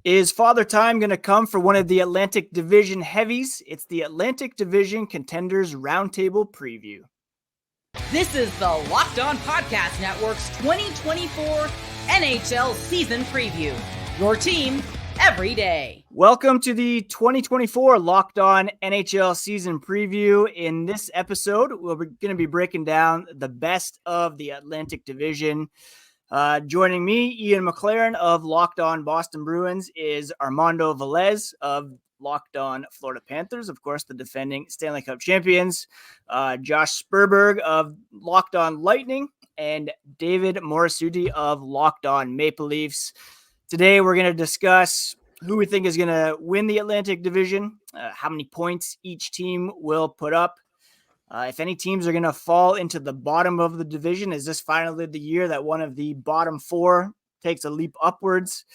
Is Father Time going to come for one of the Atlantic Division heavies? It's the Atlantic Division Contenders Roundtable Preview. This is the Locked On Podcast Network's 2024 NHL Season Preview. Your team every day. Welcome to the 2024 Locked On NHL Season Preview. In this episode, we're going to be breaking down the best of the Atlantic Division. Joining me, Ian McLaren of Locked On Boston Bruins, is Armando Velez of Locked On Florida Panthers, of course, the defending Stanley Cup champions, Josh Sperberg of Locked On Lightning, and David Morisuti of Locked On Maple Leafs. Today, we're going to discuss who we think is going to win the Atlantic Division, how many points each team will put up. If any teams are going to fall into the bottom of the division, is this finally the year that one of the bottom four takes a leap upwards?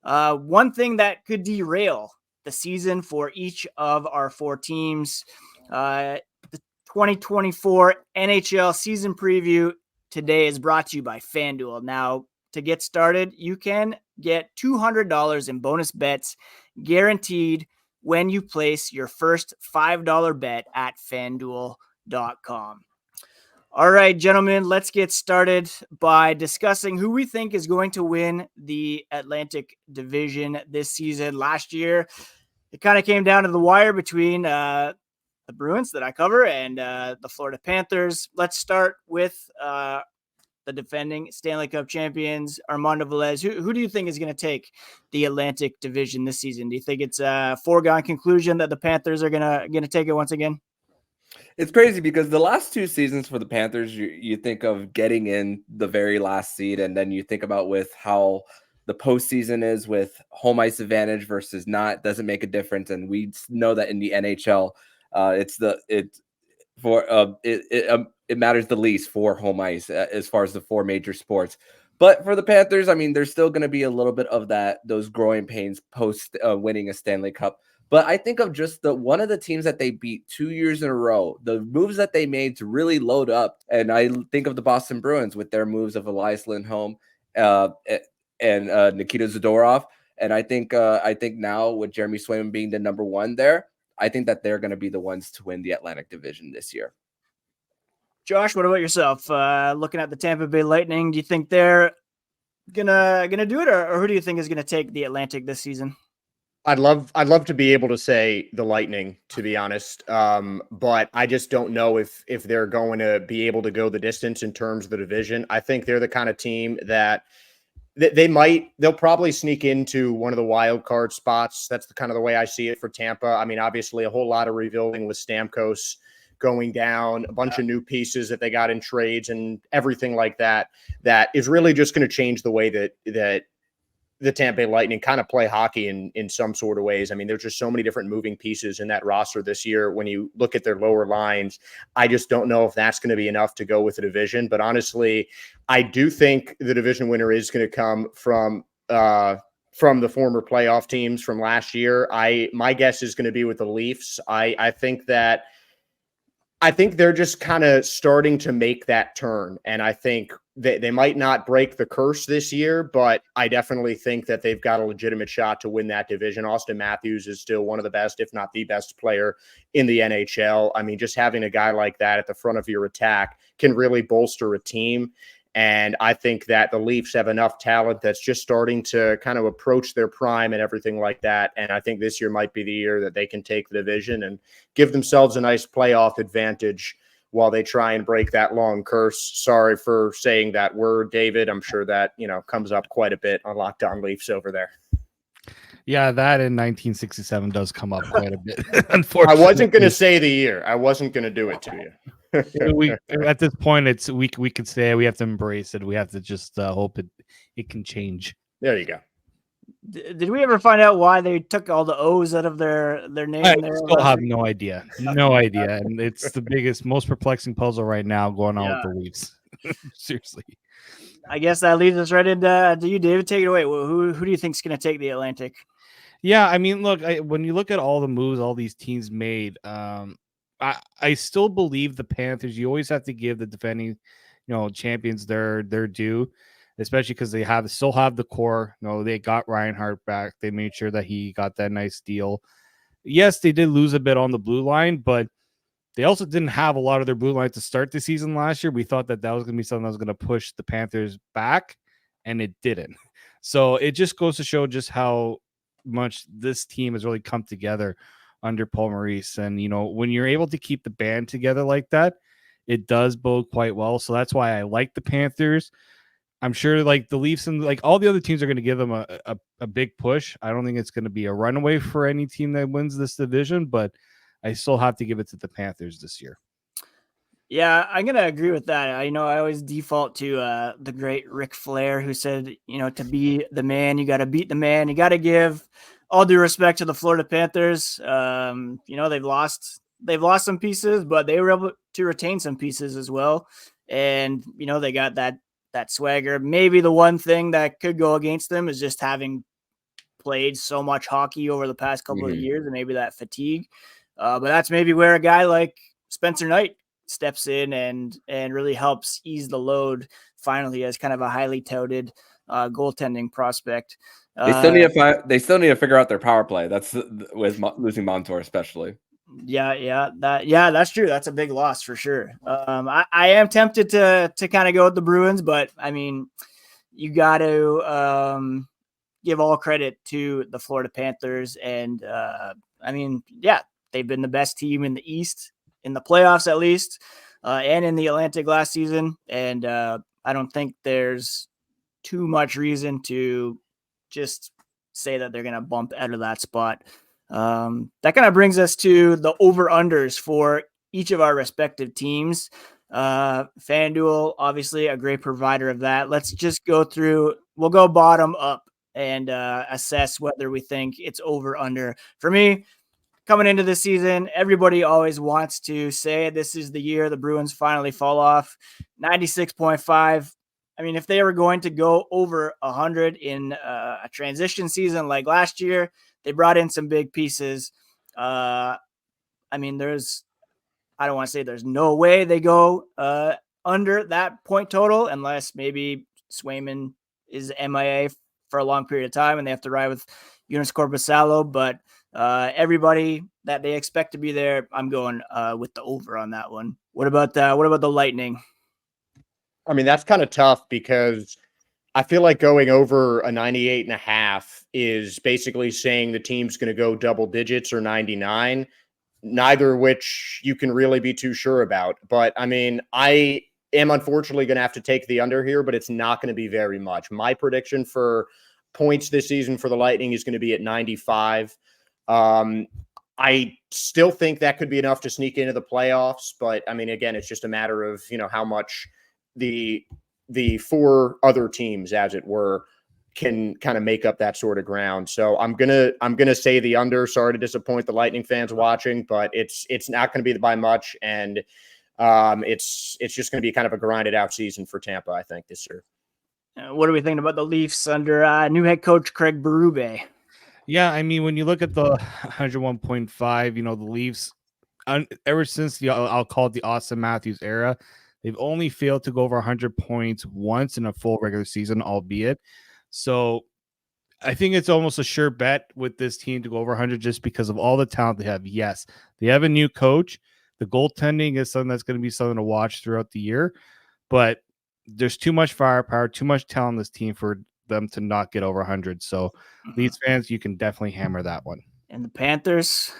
One thing that could derail the season for each of our four teams, the 2024 NHL Season Preview today is brought to you by FanDuel. Now, to get started, you can get $200 in bonus bets guaranteed when you place your first $5 bet at FanDuel.com. All right, gentlemen, let's get started by discussing who we think is going to win the Atlantic Division this season. Last year, it kind of came down to the wire between the Bruins that I cover and the Florida Panthers. Let's start with the defending Stanley Cup champions, Armando Velez. Who do you think is going to take the Atlantic Division this season? Do you think it's a foregone conclusion that the Panthers are going to take it once again? It's crazy because the last two seasons for the Panthers, you think of getting in the very last seed, and then you think about with how the postseason is with home ice advantage versus not, doesn't make a difference. And we know that in the NHL, it matters the least for home ice as far as the four major sports. But for the Panthers, I mean, there's still going to be a little bit of those growing pains post winning a Stanley Cup. But I think of just one of the teams that they beat 2 years in a row, the moves that they made to really load up. And I think of the Boston Bruins with their moves of Elias Lindholm and Nikita Zadorov. And I think now with Jeremy Swayman being the number one there, I think that they're going to be the ones to win the Atlantic Division this year. Josh, what about yourself? Looking at the Tampa Bay Lightning, do you think they're gonna do it, or who do you think is gonna take the Atlantic this season? I'd love to be able to say the Lightning, to be honest, but I just don't know if they're going to be able to go the distance in terms of the division. I think they're the kind of team that they'll probably sneak into one of the wild card spots. That's the way I see it for Tampa. I mean, obviously a whole lot of rebuilding with Stamkos going down, a bunch of new pieces that they got in trades and everything like that is really just going to change the way that the Tampa Bay Lightning kind of play hockey in some sort of ways. I mean, there's just so many different moving pieces in that roster this year. When you look at their lower lines, I just don't know if that's going to be enough to go with the division. But honestly, I do think the division winner is going to come from the former playoff teams from last year. My guess is going to be with the Leafs. I think they're just kind of starting to make that turn. And I think they might not break the curse this year, but I definitely think that they've got a legitimate shot to win that division. Austin Matthews is still one of the best, if not the best player in the NHL. I mean, just having a guy like that at the front of your attack can really bolster a team. And I think that the Leafs have enough talent that's just starting to kind of approach their prime and everything like that. And I think this year might be the year that they can take the division and give themselves a nice playoff advantage while they try and break that long curse. Sorry for saying that word, David. I'm sure that, comes up quite a bit on Locked On Leafs over there. Yeah, that in 1967 does come up quite a bit. Unfortunately, I wasn't going to say the year. I wasn't going to do it to you. At this point, we could say we have to embrace it. We have to just hope it can change. There you go. Did we ever find out why they took all the O's out of their name? I still have no idea. No idea. And it's the biggest, most perplexing puzzle right now going on with the Leafs. Seriously. I guess that leads us right into you, David. Take it away. Who do you think is going to take the Atlantic? Yeah, I mean, look, when you look at all the moves all these teams made, I still believe the Panthers. You always have to give the defending, champions their due. especially because they still have the core. They got Reinhardt back. They made sure that he got that nice deal. Yes, they did lose a bit on the blue line, but they also didn't have a lot of their blue line to start the season last year. We thought that was going to be something that was going to push the Panthers back, and it didn't. So it just goes to show just how much this team has really come together under Paul Maurice. And, when you're able to keep the band together like that, it does bode quite well. So that's why I like the Panthers. I'm sure like the Leafs and like all the other teams are going to give them a big push. I don't think it's going to be a runaway for any team that wins this division, but I still have to give it to the Panthers this year. Yeah, I'm going to agree with that. I always default to the great Ric Flair, who said, to be the man, you got to beat the man. You got to give all due respect to the Florida Panthers. They've lost some pieces, but they were able to retain some pieces as well. And, they got that swagger. Maybe the one thing that could go against them is just having played so much hockey over the past couple of years, and maybe that fatigue. But that's maybe where a guy like Spencer Knight steps in and really helps ease the load finally as kind of a highly touted goaltending prospect. They still need to figure out their power play. That's with losing Montour especially. Yeah, that's true. That's a big loss for sure. I am tempted to kind of go with the Bruins, but I mean, you got to give all credit to the Florida Panthers, and they've been the best team in the East in the playoffs at least, and in the Atlantic last season. And I don't think there's too much reason to just say that they're going to bump out of that spot. That kind of brings us to the over-unders for each of our respective teams. FanDuel, obviously a great provider of that. Let's just go through. We'll go bottom up and assess whether we think it's over-under. For me, coming into this season, everybody always wants to say this is the year the Bruins finally fall off. 96.5. I mean, if they were going to go over 100 in a transition season like last year, they brought in some big pieces. I don't want to say there's no way they go under that point total unless maybe Swayman is MIA for a long period of time and they have to ride with Jonas Korpisalo. But everybody that they expect to be there, I'm going with the over on that one. What about the Lightning? I mean, that's kind of tough because I feel like going over a 98.5 is basically saying the team's going to go double digits or 99, neither of which you can really be too sure about. But I mean, I am unfortunately going to have to take the under here, but it's not going to be very much. My prediction for points this season for the Lightning is going to be at 95. I still think that could be enough to sneak into the playoffs. But I mean, again, it's just a matter of, how much the four other teams, as it were, can kind of make up that sort of ground. So I'm gonna say the under. Sorry to disappoint the Lightning fans watching, but it's not going to be by much, and it's just going to be kind of a grinded out season for Tampa, I think, this year. What are we thinking about the Leafs under new head coach Craig Berube? Yeah, I mean, when you look at the 101.5, the Leafs, ever since I'll call it the Austin Matthews era, they've only failed to go over 100 points once in a full regular season, albeit. So I think it's almost a sure bet with this team to go over 100 just because of all the talent they have. Yes, they have a new coach. The goaltending is something that's going to be something to watch throughout the year. But there's too much firepower, too much talent in this team for them to not get over 100. So Leafs fans, you can definitely hammer that one. And the Panthers?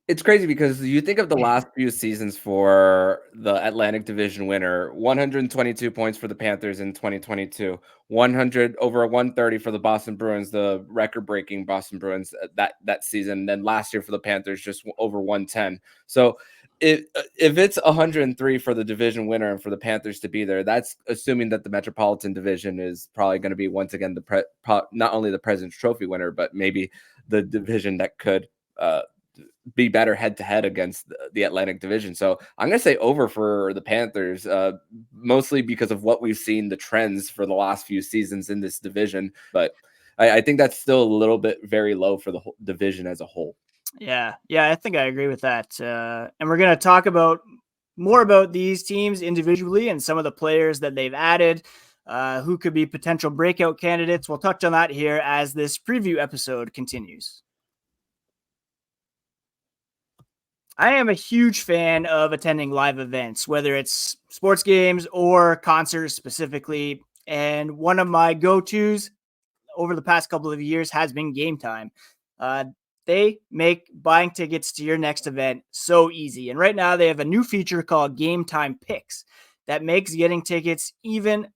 It's crazy because you think of the last few seasons for the Atlantic Division winner, 122 points for the Panthers in 2022, 100 over 130 for the Boston Bruins, the record-breaking Boston Bruins that season. And then last year for the Panthers, just over 110. So if it's 103 for the division winner and for the Panthers to be there, that's assuming that the Metropolitan Division is probably going to be once again not only the President's Trophy winner, but maybe the division that could be better head-to-head against the Atlantic Division. So I'm going to say over for the Panthers, mostly because of what we've seen, the trends for the last few seasons in this division. But I think that's still a little bit very low for the whole division as a whole. Yeah, I think I agree with that. And we're going to talk more about these teams individually and some of the players that they've added. who could be potential breakout candidates. We'll touch on that here as this preview episode continues. I am a huge fan of attending live events, whether it's sports games or concerts specifically. And one of my go-tos over the past couple of years has been Game Time. They make buying tickets to your next event so easy. And right now they have a new feature called Game Time Picks that makes getting tickets even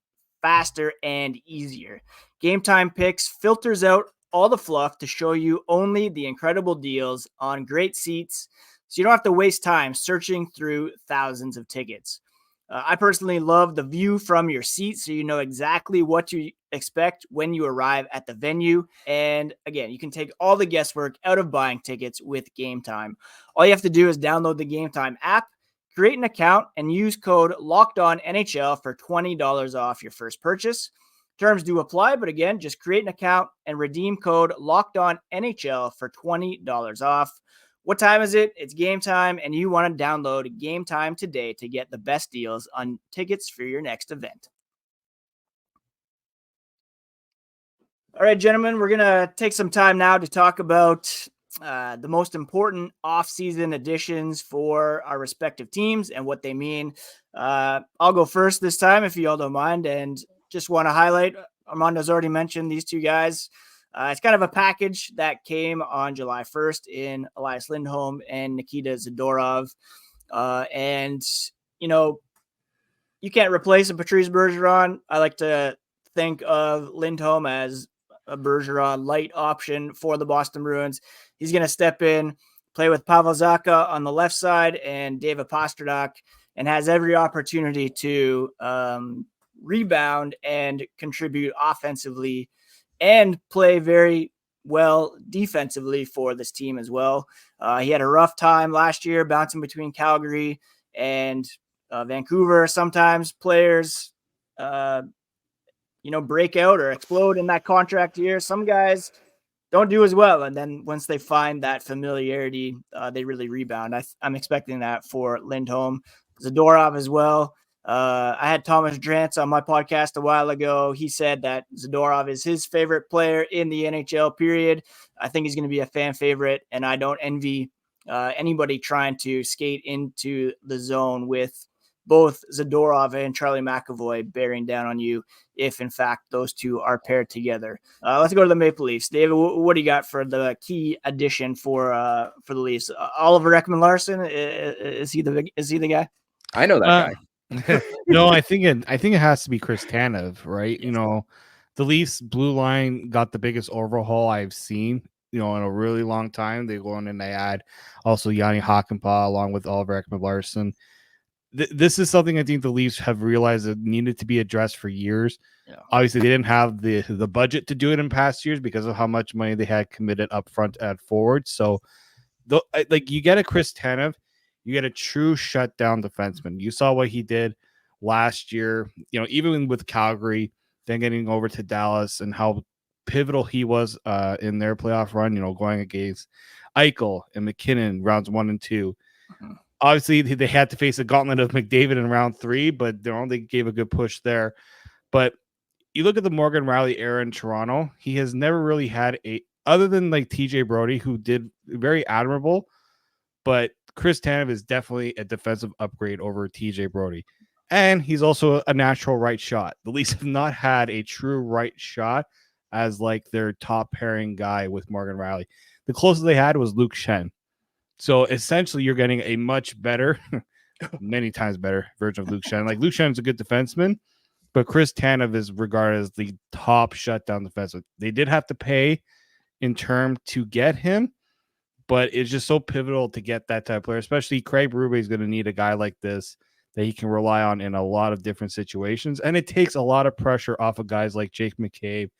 faster and easier. Game Time Picks filters out all the fluff to show you only the incredible deals on great seats, so you don't have to waste time searching through thousands of tickets. I personally love the view from your seat, so you know exactly what to expect when you arrive at the venue. And again, you can take all the guesswork out of buying tickets with Game Time. All you have to do is download the Game Time app, create an account, and use code LOCKEDONNHL for $20 off your first purchase. Terms do apply, but again, just create an account and redeem code LOCKEDONNHL for $20 off. What time is it? It's Game Time, and you want to download Game Time today to get the best deals on tickets for your next event. All right, gentlemen, we're going to take some time now to talk about the most important off-season additions for our respective teams and what they mean. I'll go first this time, if you all don't mind, and just want to highlight, Armando's already mentioned these two guys. It's kind of a package that came on July 1st in Elias Lindholm and Nikita Zadorov. And, you know, you can't replace a Patrice Bergeron. I like to think of Lindholm as a Bergeron light option for the Boston Bruins. He's going to step in, play with Pavel Zacha on the left side and David Pastrnak, and has every opportunity to rebound and contribute offensively and play very well defensively for this team as well. He had a rough time last year bouncing between Calgary and Vancouver. Sometimes players, break out or explode in that contract year. Some guys don't do as well. And then once they find that familiarity, they really rebound. I'm expecting that for Lindholm. Zadorov as well. I had Thomas Drance on my podcast a while ago. He said that Zadorov is his favorite player in the NHL, period. I think he's going to be a fan favorite, and I don't envy anybody trying to skate into the zone with both Zadorov and Charlie McAvoy bearing down on you if, in fact, those two are paired together. Let's go to the Maple Leafs. David, what do you got for the key addition for the Leafs? Oliver Ekman-Larsson, is he the guy? I know that guy. No, I think it has to be Chris Tanev, right? You know, the Leafs blue line got the biggest overhaul I've seen, in a really long time. They go in and they add also Yanni Hakanpää along with Oliver Ekman-Larsson. This is something I think the Leafs have realized that needed to be addressed for years. Yeah. Obviously, they didn't have the budget to do it in past years because of how much money they had committed up front at forward. So, you get a Chris Tanev, you get a true shutdown defenseman. You saw what he did last year, even with Calgary, then getting over to Dallas, and how pivotal he was in their playoff run, going against Eichel and McKinnon rounds 1 and 2. Mm-hmm. Obviously, they had to face a gauntlet of McDavid in round 3, but they gave a good push there. But you look at the Morgan Rielly era in Toronto, he has never really had other than like TJ Brody, who did very admirable, but Chris Tanev is definitely a defensive upgrade over TJ Brody. And he's also a natural right shot. The Leafs have not had a true right shot as like their top pairing guy with Morgan Rielly. The closest they had was Luke Schenn. So essentially you're getting a much better, many times better version of Luke Schenn. Like Luke Schenn's a good defenseman, but Chris Tanev is regarded as the top shutdown defenseman. They did have to pay in term to get him, but it's just so pivotal to get that type of player, especially Craig Berube is going to need a guy like this that he can rely on in a lot of different situations. And it takes a lot of pressure off of guys like Jake McCabe,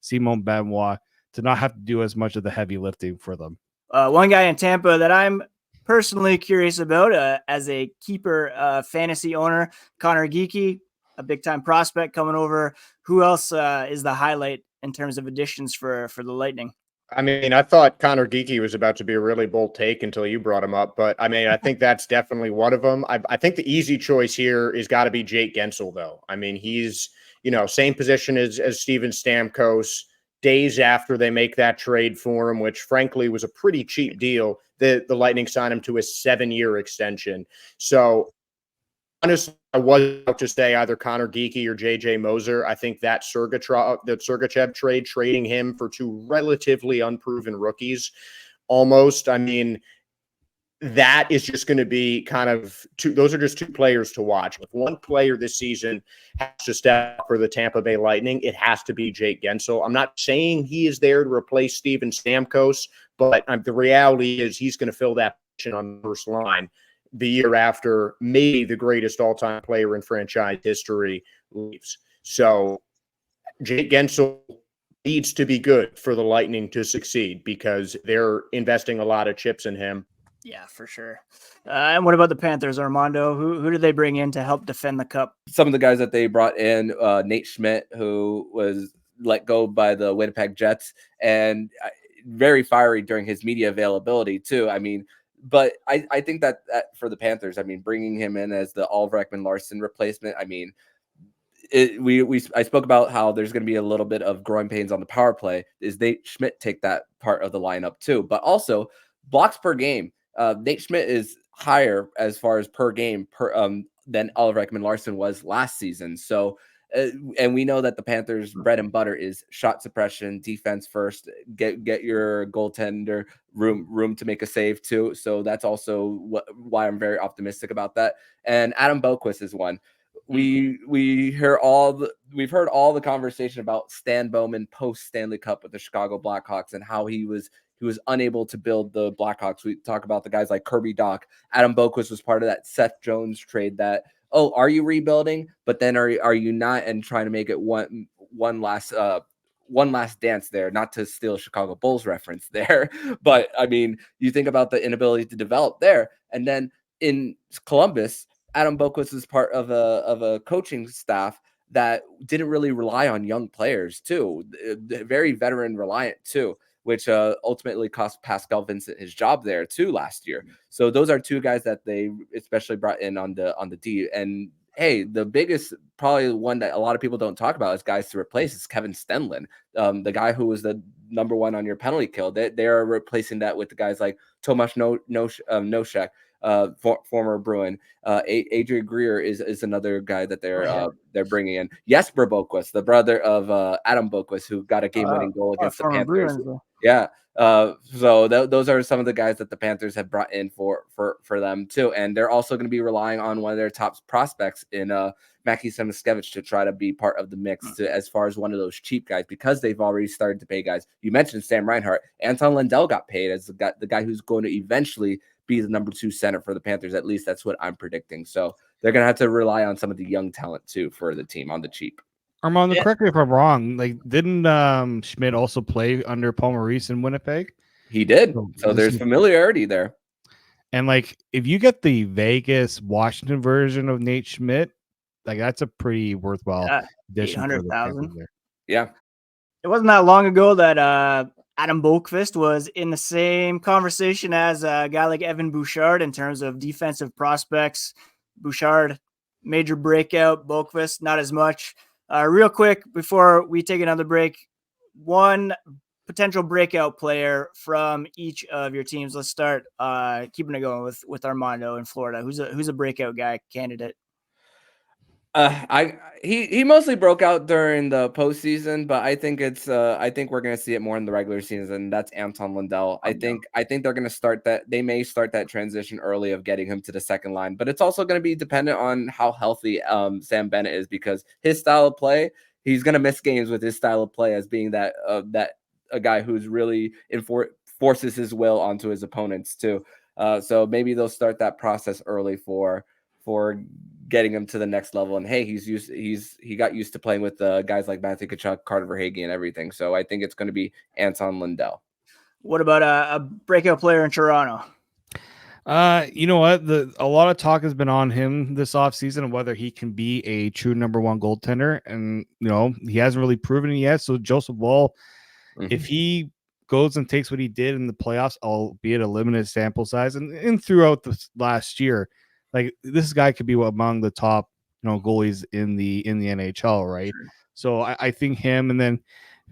Simon Benoit to not have to do as much of the heavy lifting for them. One guy in Tampa that I'm personally curious about as a keeper fantasy owner, Connor Geekie, a big-time prospect coming over. Who else is the highlight in terms of additions for the Lightning? I mean, I thought Connor Geekie was about to be a really bold take until you brought him up, but I mean, I think that's definitely one of them. I think the easy choice here is got to be Jake Gensel, though. I mean, he's same position as Steven Stamkos. Days after they make that trade for him, which frankly was a pretty cheap deal, the Lightning signed him to a 7-year extension. So honestly, I was about to say either Connor Geekie or JJ Moser. I think that Sergachev trade, trading him for 2 relatively unproven rookies, almost. I mean, that is just going to be kind of those are just 2 players to watch. If one player this season has to step up for the Tampa Bay Lightning, it has to be Jake Gensel. I'm not saying he is there to replace Steven Stamkos, but the reality is he's going to fill that position on the first line the year after maybe the greatest all-time player in franchise history leaves. So Jake Gensel needs to be good for the Lightning to succeed because they're investing a lot of chips in him. Yeah, for sure. And what about the Panthers, Armando? Who did they bring in to help defend the cup? Some of the guys that they brought in, Nate Schmidt, who was let go by the Winnipeg Jets, and very fiery during his media availability too. I mean, but I think that for the Panthers, I mean, bringing him in as the Oliver Ekman-Larsson replacement, I mean, I spoke about how there's going to be a little bit of growing pains on the power play. Is Nate Schmidt take that part of the lineup too? But also blocks per game. Nate Schmidt is higher as far as per game than Oliver Ekman-Larsson was last season. So, and we know that the Panthers' bread and butter is shot suppression, defense first. Get your goaltender room to make a save too. So that's also why I'm very optimistic about that. And Adam Boqvist is one. We've heard all the conversation about Stan Bowman post Stanley Cup with the Chicago Blackhawks and how he was unable to build the Blackhawks. We talk about the guys like Kirby Dach. Adam Boqvist was part of that Seth Jones trade that, oh, are you rebuilding? But then are you not, and trying to make it one last dance there, not to steal Chicago Bulls reference there. But I mean, you think about the inability to develop there. And then in Columbus, Adam Boqvist is part of a coaching staff that didn't really rely on young players too. Very veteran reliant too, which ultimately cost Pascal Vincent his job there too last year. So those are 2 guys that they especially brought in on the D. And hey, the biggest, probably one that a lot of people don't talk about as guys to replace is Kevin Stenlund, the guy who was the number 1 on your penalty kill. They are replacing that with the guys like Tomasz Nosek, former Bruin. Adrian Greer is another guy that they're bringing in. Jesper Boqvist, the brother of Adam Boqvist, who got a game-winning goal against the Panthers. Bruins, yeah. So those are some of the guys that the Panthers have brought in for them too, and they're also going to be relying on one of their top prospects in Mackie Samoskevich to try to be part of the mix as far as one of those cheap guys, because they've already started to pay guys. You mentioned Sam Reinhart. Anton Lundell got paid as the guy who's going to eventually be the number 2 center for the Panthers. At least that's what I'm predicting. So they're going to have to rely on some of the young talent too for the team on the cheap. Armando, correct me if I'm wrong. Like, didn't Schmidt also play under Paul Maurice in Winnipeg? He did. So there's familiarity there. And like, if you get the Vegas Washington version of Nate Schmidt, like that's a pretty worthwhile addition. 800,000. Yeah. It wasn't that long ago that Adam Boqvist was in the same conversation as a guy like Evan Bouchard in terms of defensive prospects. Bouchard, major breakout. Boqvist, not as much. Real quick, before we take another break, one potential breakout player from each of your teams. Let's start keeping it going with Armando in Florida. Who's a breakout guy candidate? He mostly broke out during the postseason, but I think we're gonna see it more in the regular season. That's Anton Lundell. I think they're gonna start that. They may start that transition early of getting him to the second line, but it's also gonna be dependent on how healthy Sam Bennett is, because his style of play, he's gonna miss games with his style of play as being that a guy who's really forces his will onto his opponents too. So maybe they'll start that process early for getting him to the next level. And hey, he got used to playing with guys like Matthew Tkachuk, Carter Verhaeghe, and everything. So I think it's going to be Anton Lundell. What about a breakout player in Toronto? You know what? A lot of talk has been on him this offseason and whether he can be a true number 1 goaltender. And, he hasn't really proven it yet. So Joseph Woll, if he goes and takes what he did in the playoffs, albeit a limited sample size and throughout the last year, like this guy could be among the top goalies in the NHL, right? Sure. So I think him, and then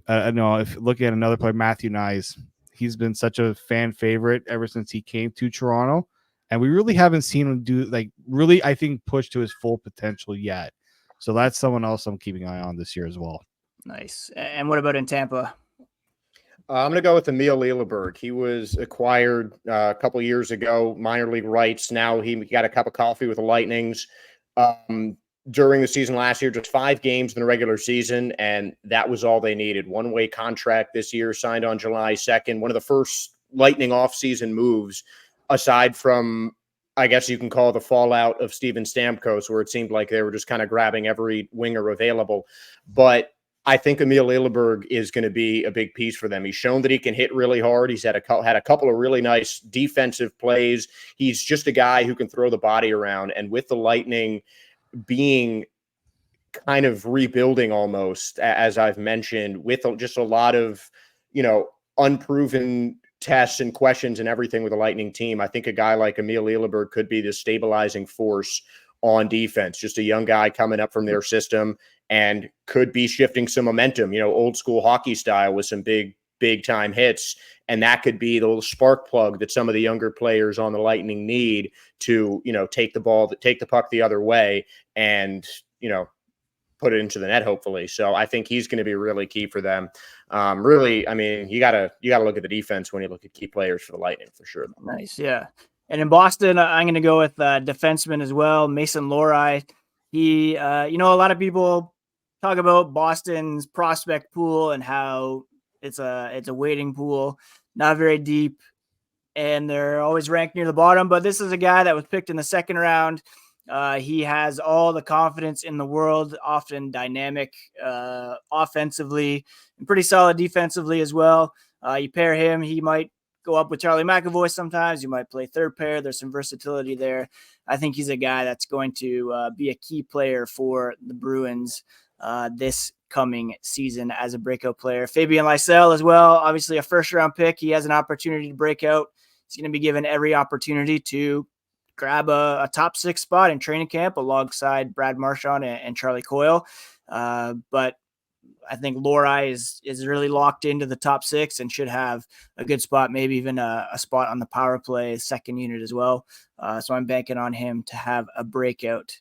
no, if looking at another player, Matthew Nyes, he's been such a fan favorite ever since he came to Toronto, and we really haven't seen him do really, I think, push to his full potential yet. So that's someone else I'm keeping an eye on this year as well. Nice. And what about in Tampa? I'm going to go with Emil Lilleberg. He was acquired a couple years ago, minor league rights. Now he got a cup of coffee with the Lightnings during the season last year, just 5 games in the regular season, and that was all they needed. One-way contract this year, signed on July 2nd. One of the first Lightning off-season moves, aside from, I guess you can call the fallout of Steven Stamkos, where it seemed like they were just kind of grabbing every winger available. But I think Emil Lilleberg is going to be a big piece for them. He's shown that he can hit really hard. He's had a couple of really nice defensive plays. He's just a guy who can throw the body around. And with the Lightning being kind of rebuilding almost, as I've mentioned, with just a lot of, unproven tests and questions and everything with the Lightning team, I think a guy like Emil Lilleberg could be the stabilizing force on defense. Just a young guy coming up from their system and could be shifting some momentum, old school hockey style with some big time hits. And that could be the little spark plug that some of the younger players on the Lightning need to, take the puck the other way and, put it into the net, hopefully. So I think he's going to be really key for them. Really, I mean, you gotta look at the defense when you look at key players for the Lightning for sure. Nice. Yeah. And in Boston, I'm going to go with defenseman as well, Mason Lohrei. He, a lot of people talk about Boston's prospect pool and how it's a waiting pool, not very deep, and they're always ranked near the bottom. But this is a guy that was picked in the second round. He has all the confidence in the world, often dynamic offensively and pretty solid defensively as well. You pair him, he might go up with Charlie McAvoy sometimes. You might play third pair. There's some versatility there. I think he's a guy that's going to be a key player for the Bruins this coming season as a breakout player. Fabian Lysell as well, obviously a first-round pick. He has an opportunity to break out. He's going to be given every opportunity to grab a top 6 spot in training camp alongside Brad Marchand and Charlie Coyle. But I think Lohrei is really locked into the top 6 and should have a good spot, maybe even a spot on the power play second unit as well. So I'm banking on him to have a breakout.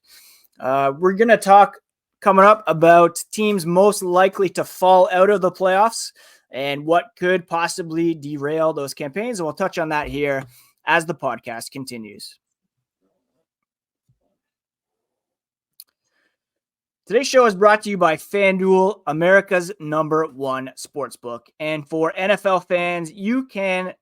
We're going to talk coming up about teams most likely to fall out of the playoffs and what could possibly derail those campaigns. And we'll touch on that here as the podcast continues. Today's show is brought to you by FanDuel, America's #1 sportsbook. And for NFL fans, you can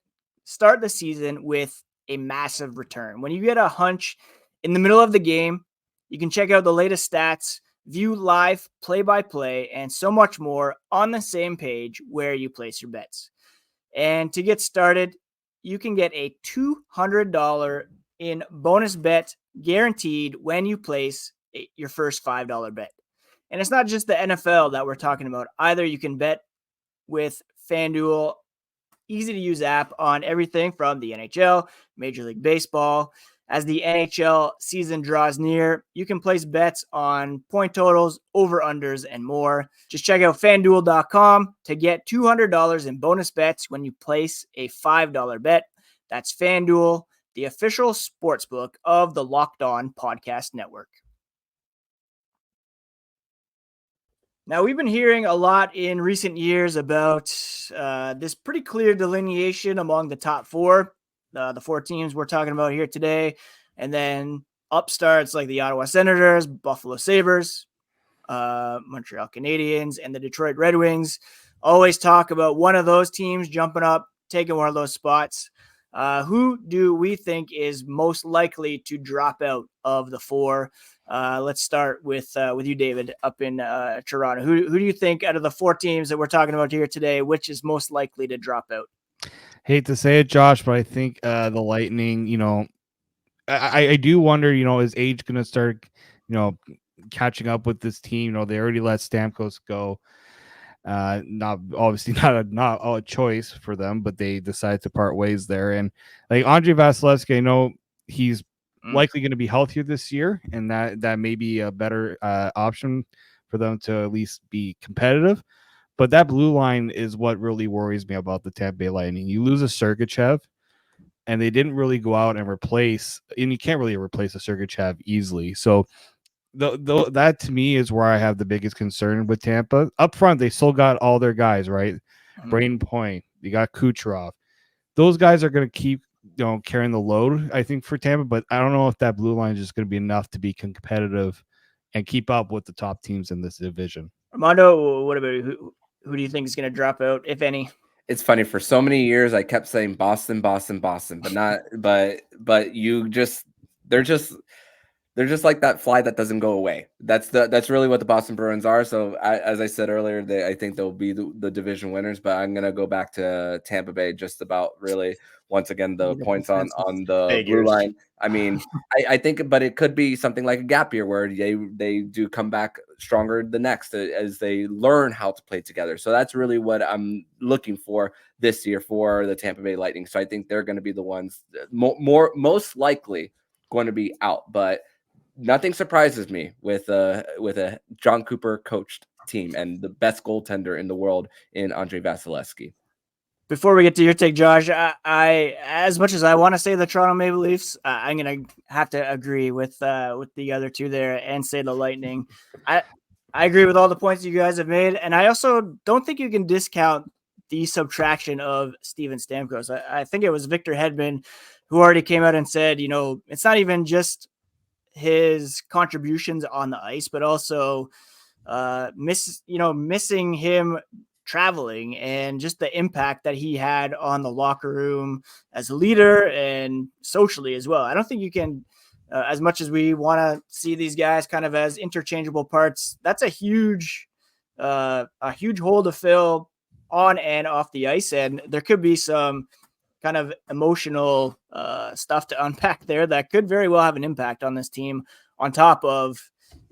start the season with a massive return. When you get a hunch in the middle of the game, you can check out the latest stats, view live play-by-play, and so much more on the same page where you place your bets. And to get started, you can get a $200 in bonus bet guaranteed when you place your first $5 bet. And it's not just the NFL that we're talking about either. You can bet with FanDuel, easy to use app on everything from the NHL, Major League Baseball. As the NHL season draws near, you can place bets on point totals, over-unders, and more. Just check out FanDuel.com to get $200 in bonus bets when you place a $5 bet. That's FanDuel, the official sportsbook of the Locked On Podcast Network. Now, we've been hearing a lot in recent years about this pretty clear delineation among the top 4, the 4 teams we're talking about here today, and then upstarts like the Ottawa Senators, Buffalo Sabres, Montreal Canadiens, and the Detroit Red Wings. Always talk about one of those teams jumping up, taking one of those spots. Who do we think is most likely to drop out of the 4? Let's start with you, David, up in Toronto. Who do you think out of the 4 teams that we're talking about here today, which is most likely to drop out? Hate to say it, Josh, but I think the Lightning, I do wonder, is age going to start, catching up with this team? They already let Stamkos go. Not a choice for them, but they decided to part ways there. And like Andre Vasilevsky, I know he's likely going to be healthier this year, and that may be a better option for them to at least be competitive. But that blue line is what really worries me about the Tampa Bay Lightning. You lose a Sergachev, and they didn't really go out and replace, and you can't really replace a Sergachev easily. So that to me is where I have the biggest concern with Tampa. Up front, they still got all their guys, right? Braden Point, you got Kucherov. Those guys are going to keep carrying the load, I think, for Tampa, but I don't know if that blue line is just going to be enough to be competitive and keep up with the top teams in this division. Armando, what about who do you think is going to drop out, if any? It's funny, for so many years I kept saying Boston, but they're just like that fly that doesn't go away. That's really what the Boston Bruins are. So as I said earlier, I think they'll be the division winners, but I'm going to go back to Tampa Bay just about really once again, the points on the blue line. I mean, I think, but it could be something like a gap year where they do come back stronger the next as they learn how to play together. So that's really what I'm looking for this year for the Tampa Bay Lightning. So I think they're going to be the ones most likely going to be out, but nothing surprises me with a John Cooper coached team and the best goaltender in the world in Andrei Vasilevsky. Before we get to your take, Josh, I as much as I want to say the Toronto Maple Leafs, I'm going to have to agree with the other two there and say the Lightning. I agree with all the points you guys have made, and I also don't think you can discount the subtraction of Steven Stamkos. I think it was Victor Hedman who already came out and said, it's not even just his contributions on the ice, but also missing him traveling and just the impact that he had on the locker room as a leader and socially as well. I don't think you can, as much as we want to see these guys kind of as interchangeable parts, that's a huge hole to fill on and off the ice. And there could be some kind of emotional stuff to unpack there that could very well have an impact on this team on top of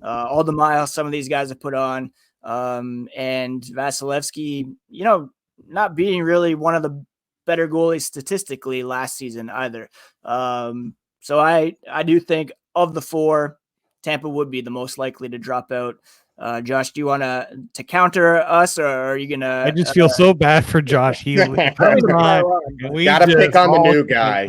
all the miles some of these guys have put on. And Vasilevsky, not being really one of the better goalies statistically last season either. So I do think of the four, Tampa would be the most likely to drop out. Josh, do you want to counter us, or are you gonna? I just feel so bad for Josh. He comes on. Gotta pick on the new guy.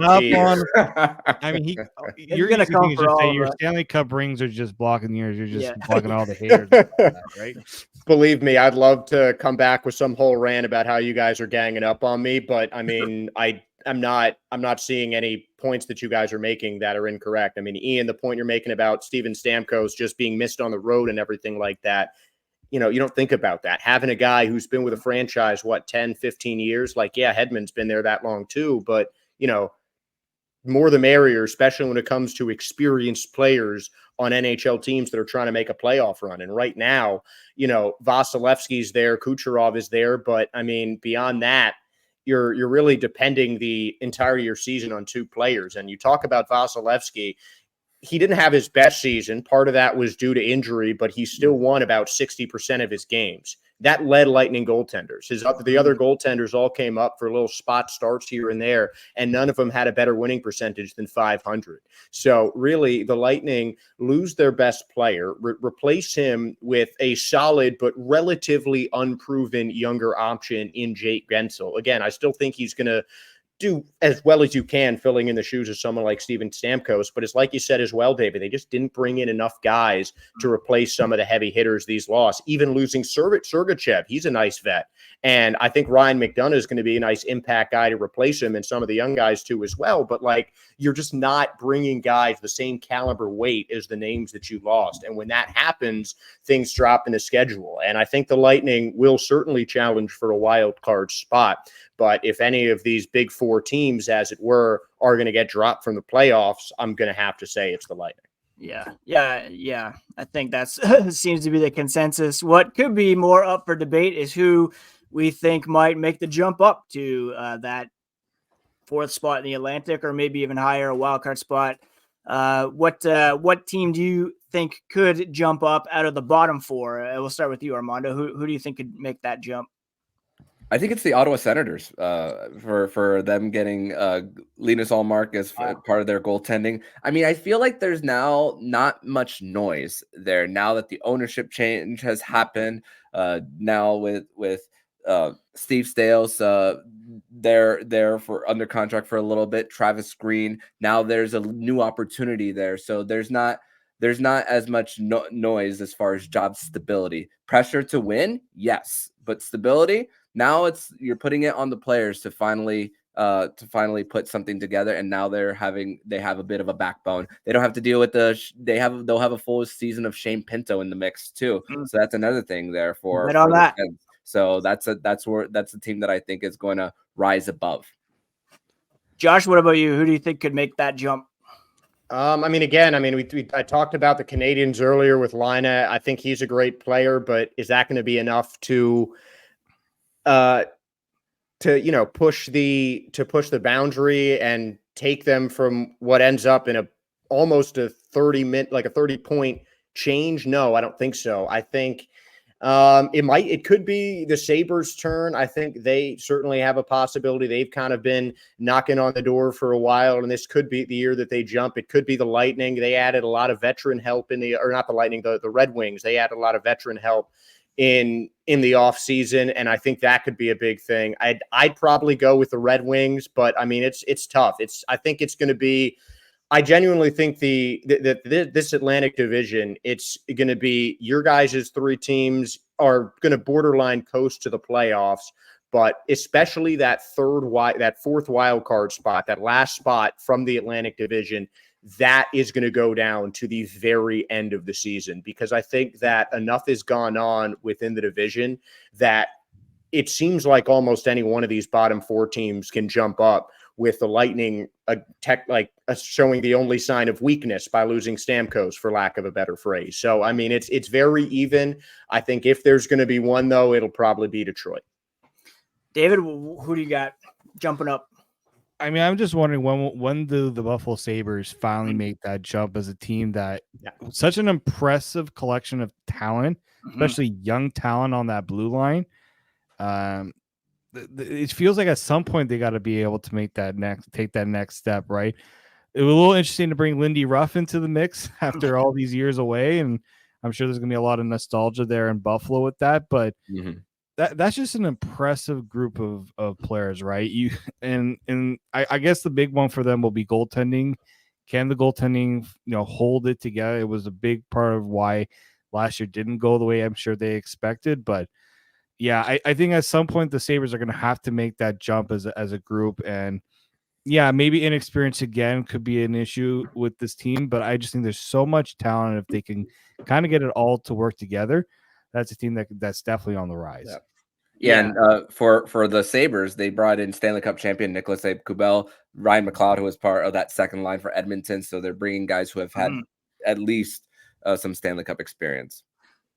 I mean, you're gonna come for all your Stanley Cup rings are just blocking yours. You're just blocking all the haters, right? Believe me, I'd love to come back with some whole rant about how you guys are ganging up on me, but I mean, I'm not seeing any points that you guys are making that are incorrect. I mean, Ian, the point you're making about Steven Stamkos just being missed on the road and everything like that, you don't think about that. Having a guy who's been with a franchise, 10, 15 years, Hedman's been there that long too, but, more the merrier, especially when it comes to experienced players on NHL teams that are trying to make a playoff run. And right now, Vasilevsky's there, Kucherov is there, but I mean, beyond that, you're really depending the entire year season on two players. And you talk about Vasilevsky, he didn't have his best season. Part of that was due to injury, but he still won about 60% of his games. That led Lightning goaltenders. The other goaltenders all came up for little spot starts here and there, and none of them had a better winning percentage than .500. So really, the Lightning lose their best player, replace him with a solid but relatively unproven younger option in Jake Guentzel. Again, I still think he's going to do as well as you can filling in the shoes of someone like Steven Stamkos. But it's like you said as well, David, they just didn't bring in enough guys to replace some of the heavy hitters these lost. Even losing Sergachev, he's a nice vet. And I think Ryan McDonough is going to be a nice impact guy to replace him, and some of the young guys too as well. But you're just not bringing guys the same caliber weight as the names that you lost. And when that happens, things drop in the schedule. And I think the Lightning will certainly challenge for a wild card spot. But if any of these big four teams, as it were, are going to get dropped from the playoffs, I'm going to have to say it's the Lightning. Yeah. I think that's seems to be the consensus. What could be more up for debate is who we think might make the jump up to that fourth spot in the Atlantic, or maybe even higher, a wild card spot. What team do you think could jump up out of the bottom four? We'll start with you, Armando. Who do you think could make that jump? I think it's the Ottawa Senators for them getting Linus Ullmark as part of their goaltending. I mean, I feel like there's now not much noise there now that the ownership change has happened. Now with Steve Stales, they're there for under contract for a little bit. Travis Green. Now there's a new opportunity there, so there's not as much noise as far as job stability. Pressure to win, yes, but stability. Now you're putting it on the players to finally put something together, and now they have a bit of a backbone. They don't have to deal with they'll have a full season of Shane Pinto in the mix too. So that's another thing there for that. The Sens. So that's a team that I think is going to rise above. Josh, what about you? Who do you think could make that jump? I talked about the Canadians earlier with Lina. I think he's a great player, but is that going to be enough to push the boundary and take them from what ends up in almost a 30-point change? No, I don't think so. I think it could be the Sabres' turn. I think they certainly have a possibility. They've kind of been knocking on the door for a while, and this could be the year that they jump. It could be the Lightning. They added a lot of veteran help not the Lightning, the Red Wings. They added a lot of veteran help in the off season, and I think that could be a big thing. I'd probably go with the Red Wings, but I mean it's tough. I think it's going to be. I genuinely think this Atlantic Division, it's going to be your guys' three teams are going to borderline coast to the playoffs, but especially that fourth wild card spot, that last spot from the Atlantic Division, that is going to go down to the very end of the season, because I think that enough has gone on within the division that it seems like almost any one of these bottom four teams can jump up, with the Lightning showing the only sign of weakness by losing Stamkos, for lack of a better phrase. So, I mean, it's very even. I think if there's going to be one, though, it'll probably be Detroit. David, who do you got jumping up? I mean, I'm just wondering when do the Buffalo Sabres finally make that jump as a team that such an impressive collection of talent, especially young talent on that blue line. It feels like at some point they got to be able to take that next step, right? It was a little interesting to bring Lindy Ruff into the mix after all these years away, and I'm sure there's gonna be a lot of nostalgia there in Buffalo with that, but that's just an impressive group of players, right? I guess the big one for them will be goaltending. Can the goaltending, hold it together? It was a big part of why last year didn't go the way I'm sure they expected. But yeah, I think at some point the Sabres are going to have to make that jump as a group. And yeah, maybe inexperience again could be an issue with this team, but I just think there's so much talent. If they can kind of get it all to work together, that's a team that's definitely on the rise. Yeah. And for the Sabres, they brought in Stanley Cup champion Nicholas Kubel, Ryan McLeod, who was part of that second line for Edmonton. So they're bringing guys who have had at least some Stanley Cup experience.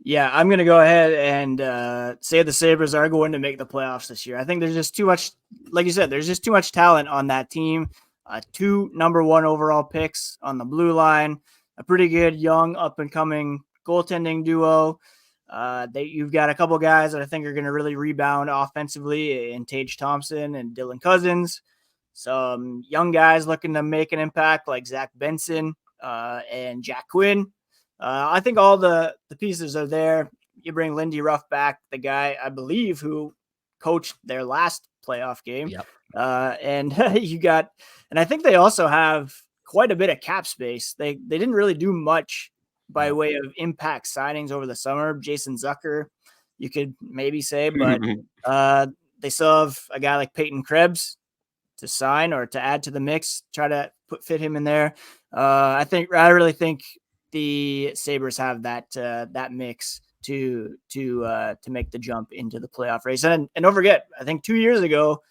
Yeah, I'm going to go ahead and say the Sabres are going to make the playoffs this year. I think there's just too much, like you said, there's just too much talent on that team. 2 number 1 overall picks on the blue line, a pretty good young up-and-coming goaltending duo. You've got a couple guys that I think are going to really rebound offensively in Tage Thompson and Dylan Cousins. Some young guys looking to make an impact like Zach Benson and Jack Quinn. I think all the pieces are there. You bring Lindy Ruff back, the guy, I believe, who coached their last playoff game. Yep. And and I think they also have quite a bit of cap space. They didn't really do much by way of impact signings over the summer. Jason Zucker, you could maybe say, but they still have a guy like Peyton Krebs to sign or to add to the mix, try to fit him in there. I really think the Sabres have that mix to make the jump into the playoff race. And don't forget, I think 2 years ago,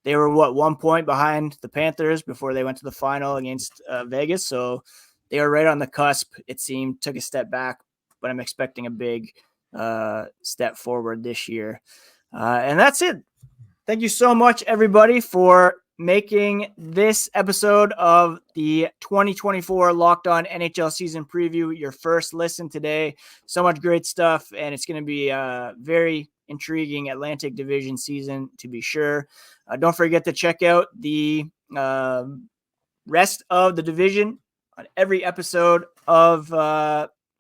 they were 1 point behind the Panthers before they went to the final against Vegas. So they were right on the cusp. It seemed, took a step back, but I'm expecting a big step forward this year. And that's it. Thank you so much, everybody, for making this episode of the 2024 Locked On NHL Season Preview your first listen today. So much great stuff, and it's going to be very intriguing Atlantic Division season to be sure. Don't forget to check out the rest of the division on every episode of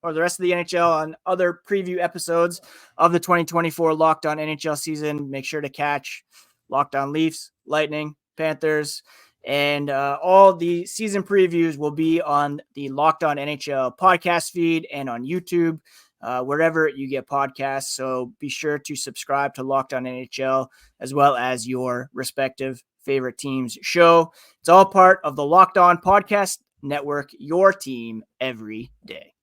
or the rest of the NHL on other preview episodes of the 2024 Locked On NHL season. Make sure to catch Locked On Leafs, Lightning, Panthers, and all the season previews will be on the Locked On NHL podcast feed and on YouTube, wherever you get podcasts. So be sure to subscribe to Locked On NHL as well as your respective favorite teams show. It's all part of the Locked On Podcast Network, your team every day.